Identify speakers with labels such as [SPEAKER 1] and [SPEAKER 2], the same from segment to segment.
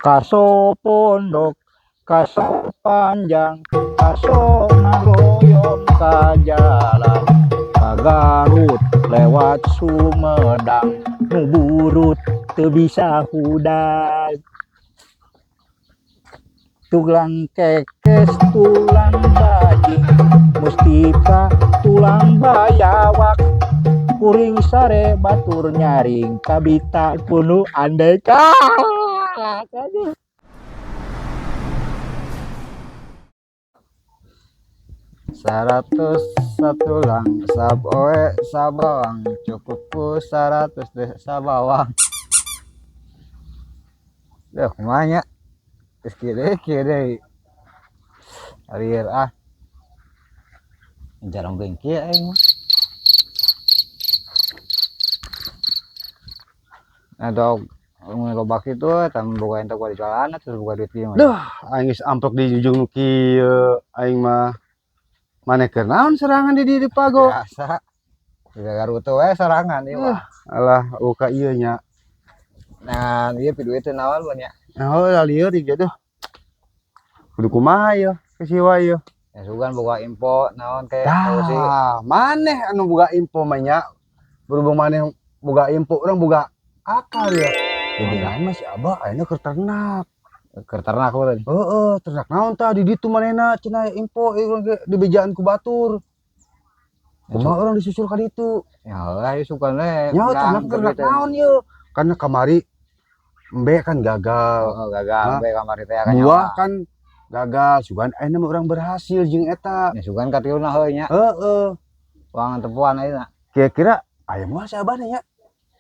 [SPEAKER 1] Kaso pondok, kaso panjang, kaso ngaroyom ka jalan, ka Garut lewat Sumedang, nu burut teu bisa hudag. Tulang kekes, tulang bajing, mustika tulang bayawak, kuring sare batur nyaring, kabita kuno andeka. 101 lang saboe sabawang, cukupku 100 deh sabawang. Duh, kumanya geus kieu deui. Arieur ah. Jarang beung kieu aing mah. Nah, loba kitu tam boga entek di celana terus boga duit ieu mah.
[SPEAKER 2] Duh, aing geus amplok di ujung nu kieu, aing mah maneh keur naon serangan di dieu pago.
[SPEAKER 1] Biasa. Di Garut teh we sarangan ieu mah.
[SPEAKER 2] Alah, uka ieu nya.
[SPEAKER 1] Nah, ieu duit teh naon we nya?
[SPEAKER 2] Oh, lieur ieu duh. Kudu kumaha ieu? Kesiwa ieu.
[SPEAKER 1] Ya sugan boga info naon teh sih.
[SPEAKER 2] Maneh anu boga info mah nya. Berhubung maneh boga info, urang boga akal ya. Gedean mah si Abah ayeuna keur ternak.
[SPEAKER 1] Keur ternak we.
[SPEAKER 2] Heeh, ternak naon tah di ditu manehna cenah info urang ge dibejaan ku batur. Kumaha urang disusul ka ditu?
[SPEAKER 1] Ya heuh sugan we.
[SPEAKER 2] Nya ternak naon ieu? Karena kamari embe kan gagal.
[SPEAKER 1] Oh, gagal embe kamari teh kan.
[SPEAKER 2] Buah kan gagal, sugan ayeuna mah urang berhasil jeung eta.
[SPEAKER 1] Ya sugan katiuna heuh nya.
[SPEAKER 2] Heeh.
[SPEAKER 1] Uang tepuan ayeuna.
[SPEAKER 2] Kira-kira aya moal si Abah nya?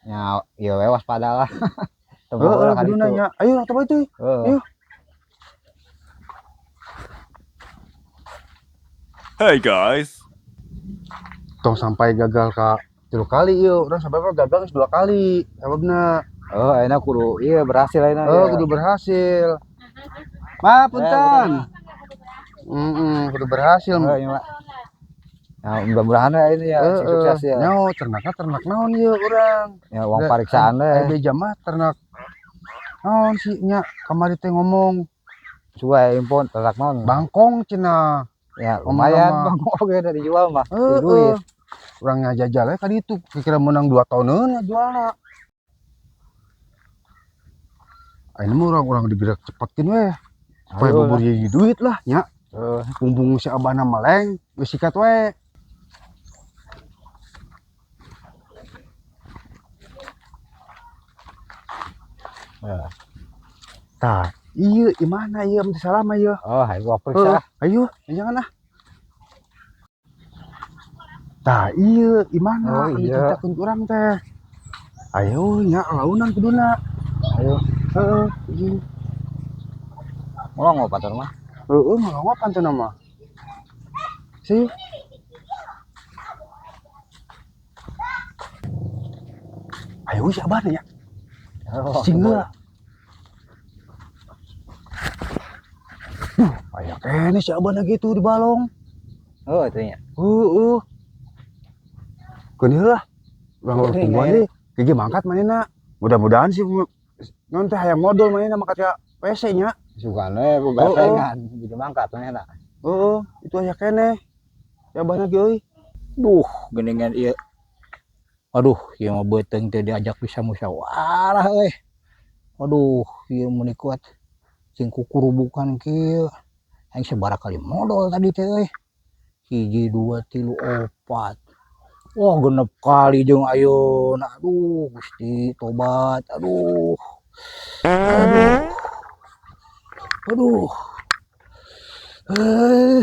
[SPEAKER 1] Ya, ieu we waspada lah.
[SPEAKER 2] Heeh, kuduna nya. Ayo urang coba itu. Ayo.
[SPEAKER 3] Hey guys.
[SPEAKER 2] Tong sampai gagal ka 3 kali ieu, urang sampai gagal 2 kali. Sababna
[SPEAKER 1] ayeuna kudu ieu berhasil ayeuna.
[SPEAKER 2] Kudu berhasil. Ma, punten. Kudu berhasil.
[SPEAKER 1] Iya, Mak. Nah, mudah-mudahan ini ya sukses ya.
[SPEAKER 2] Nyaho ternakna ternak naon ieu urang?
[SPEAKER 1] Ya uang pariksaan teh.
[SPEAKER 2] Beja mah ternak naon sih nya kamari teh ngomong.
[SPEAKER 1] Suga info ternak naon?
[SPEAKER 2] Bangkong cenah.
[SPEAKER 1] Ya lumayan bangkong oge dari jual mah. Duit.
[SPEAKER 2] Urang ngajajal we ka ditu, kira menang 2 tahuneun ngajualna. Ayeuna mah urang digerak cepetkeun we. Supaya bubur jadi duit lah nya. Bumbung si Abahna meleng, geus sikat we. Tah, ieu imana ieu mun salah mah ieu?
[SPEAKER 1] Oh, ayo gua periksa.
[SPEAKER 2] Ayo, jangan ah. Tah, ieu imana? Diceritakeun ku urang teh. Ayo nya launan kuduna.
[SPEAKER 1] Ayo.
[SPEAKER 2] Heeh, izin.
[SPEAKER 1] Ngolong patur mah.
[SPEAKER 2] Heeh, ngolong pantun mah. Si. Ayo si Abah nya. Singgah. Aya kene si Abah gitu di balong.
[SPEAKER 1] Oh, itu nya.
[SPEAKER 2] Keun heula. Urang tungguan deui. Gigi mangkat manehna. Mudah-mudahan sih non teh hayang modal manehna mangkat ka WC nya.
[SPEAKER 1] Sugan we bebarengan jadi mangkat manehna.
[SPEAKER 2] Heeh, itu aya kene. Si Abah ge euy.
[SPEAKER 1] Duh, geningan ieu. Aduh, ieu mah beuteung teh diajak bisa musyawarah euy. Aduh, ieu mun kuat cing kukurubukan kieu. Aing sabaraha kali modal tadi teh euy. 1 2 3 4. Wah, 6 kali jeung ayeuna. Aduh, Gusti tobat. Aduh.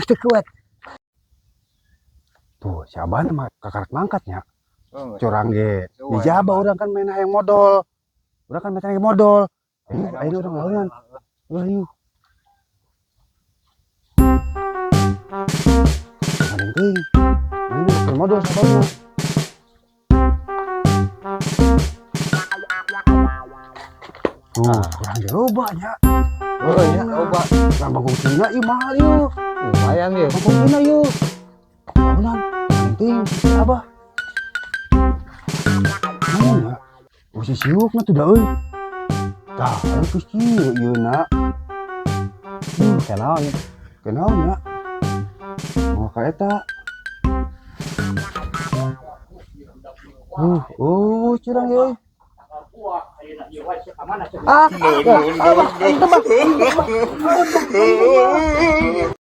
[SPEAKER 1] Teu kuat.
[SPEAKER 2] Tuh, si Abah mah kakarak mangkatnya. Curang ge. Dijaba urang kan main hayang modal. Urang kan main hayang modal. Ayo urang lawan. Ayo. Penting. Ayo modal sababna. Urang ge loba nya.
[SPEAKER 1] Ya, loba.
[SPEAKER 2] Urang bagong Cina ieu mahal ieu.
[SPEAKER 1] Lumayan ieu.
[SPEAKER 2] Bagong Cina ieu. Lawan. Penting si Abah. Usi siuk na tuh dah euy. Tah, geus kieu ieu na.
[SPEAKER 1] Kenaon?
[SPEAKER 2] Kenaon nya? Maka eta. Curang ye.
[SPEAKER 3] No, no, no, no.